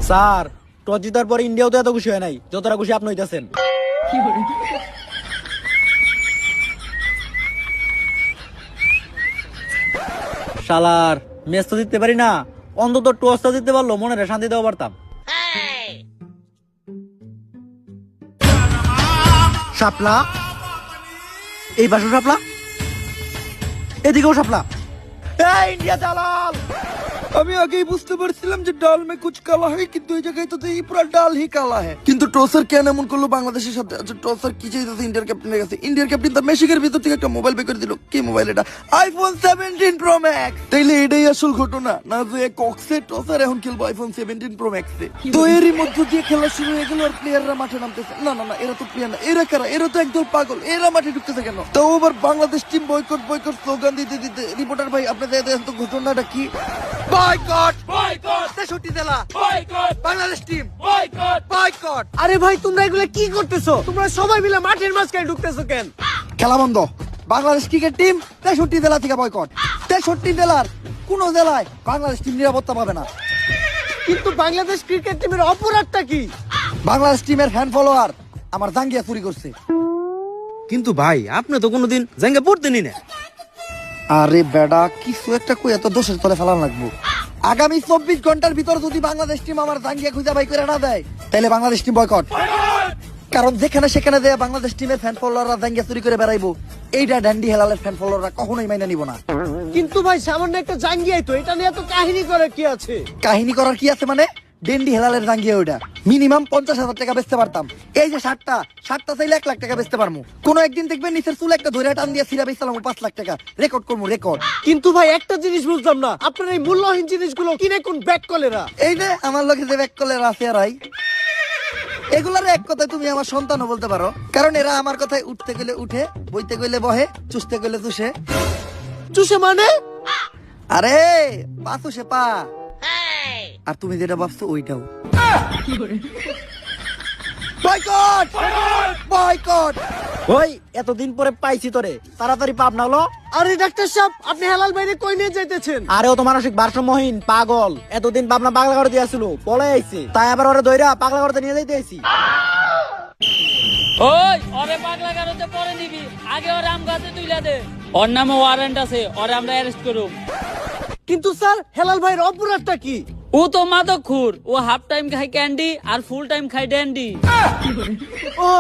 Sir, toss জিতার পর ইন্ডিয়াও তো এত খুশি হয় নাই যতটা খুশি আপনি হইতাছেন। শালার, ম্যাচ তো জিততে পারি না, অন্তত টসটা জিততে পারলো মনে শান্তি দেওয়া পারতাম। শাপলা, এই পাশে শাপলা, এদিকেও শাপলা। ইন্ডিয়া চালাল। আমি আগেই বুঝতে পারছিলাম যে ডাল মে কুছ কালা হয়, কিন্তু এই জায়গায় তো এই পুরো ডাল হি কালা है। কিন্তু টসার কেন এমন করলো বাংলাদেশের সাথে? আচ্ছা, টসার কি চাইতেছে ইন্ডিয়ার ক্যাপ্টেনের কাছে? ইন্ডিয়ার ক্যাপ্টেন তার মেশিনের ভিতর থেকে একটা মোবাইল বের করে দিল। কি মোবাইল এটা? IPhone 17 pro max. তাইলে এটাই আসল ঘটনা না, যে কক্সে টসার এখন খেলবো আইফোন 17 প্রো ম্যাক্সে। তো এরই মধ্য দিয়ে খেলা শুরু হয়ে গেল আর প্লেয়াররা মাঠে নামতেছে। না না না, এরা তো প্লেয়ার না, এরা কারা? এরা তো একদল পাগল, এরা মাঠে ঢুকতেছে কেন? তো আবার Bangladesh team boycott boycott slogan দিতে দিতে রিপোর্টার ভাই আপনাদের এত ঘটনাটা কি? বয়কট বয়কট 63 জেলা boycott, Bangladesh team boycott boycott. আরে ভাই, তোমরা এগুলো কি করতেছো? তোমরা সবাই মিলে মাঠের মাঝখানে ঢুকতেছো কেন? খেলা বন্ধ। বাংলাদেশ ক্রিকেট টিম 63 জেলা থেকে বয়কট। 63 জেলার কোন জেলায় বাংলাদেশ টিম নিরাপত্তা পাবে না। কিন্তু বাংলাদেশ ক্রিকেট টিমের অপরাধটা কি? বাংলাদেশ টিমের ফ্যান ফলোয়ার আমার জাঙ্গিয়া চুরি করছে। কিন্তু ভাই, আপনি তো কোনোদিন জাঙ্গা পড়তেনি না। আরে বেডা, কিছু একটা কই এত দোষের তলে ফেলান লাগবো। আগামী 24 ঘন্টার ভিতর যদি বাংলাদেশ টিম আমার জাঙ্গিয়া খুঁজে বাই করে না দেয়, তাহলে বাংলাদেশ টিম বয়কট। কারণ যেখানে সেখানে দেয়া বাংলাদেশ টিমের ফ্যান ফলোয়াররা জাঙ্গিয়া চুরি করে বেড়াইবো, এইটা ড্যান্ডি হেলালের ফ্যান ফলোয়াররা কখনোই মাইনা নিব না। কিন্তু ভাই, সামান্য একটা জাঙ্গিয়াই তো, এটা নিয়ে তো কাহিনী করে কি আছে? কাহিনী করার কি আছে মানে? ডেন্ডি হেলালের জাঙ্গিয়া ওইটা মিনিমাম 50,000 টাকা বেচতে পারতাম। এই যে শার্টটা চাইলে 1 লাখ টাকা বেচতে পারবো। কোনো একদিন দেখবেন নিচের চুল একটা ধরে টান দিয়ে সিরা বেচলাম 5 লাখ টাকা রেকর্ড করবো, রেকর্ড। কিন্তু ভাই, একটা জিনিস বুঝলাম না, আপনার এই মূল্যহীন জিনিসগুলো কিনে কোন ব্যাক কলেরা? এই যে আমার লোকে যে ব্যাক কলের আছে রাই, এগুলার এক কথায় তুমি আমার সন্তানও বলতে পারো। কারণ এরা আমার কথায় উঠতে গেলে উঠে, বইতে গেলে বহে, চুষতে গেলে চুষে। চুষে মানে? আরে পা চুষে পা। আর তুমি যেটা ভাবছো ওইটাও। Boycott boycott. ওই এতদিন পরে পাইছি তোরে, তাড়াতাড়ি পাপ না হলো। আরে ডাক্তার সাহেব, আপনি হেলাল ভাইরে কই নিয়ে যাইতেছেন? আরে ও তো মানসিক ভারসাম্যহীন পাগল, এতদিন পাবনা পাগলা করে দিয়েছিল, পলে আইছে, তাই আবার ওরে দইরা পাগলা করতে নিয়ে যাইতে আইছি। ওই ওরে পাগলা গারোতে পরে নিবি, আগে ওর আম গাছে তুইলা দে। ওর নামে ওয়ারেন্ট আছে, ওরে আমরা অ্যারেস্ট করব। কিন্তু স্যার, হেলাল ভাইয়ের অপরাধটা কি? ও তো মাদকখোর, ও হাফ টাইম খায় ক্যান্ডি আর ফুল টাইম খায় ড্যান্ডি। ও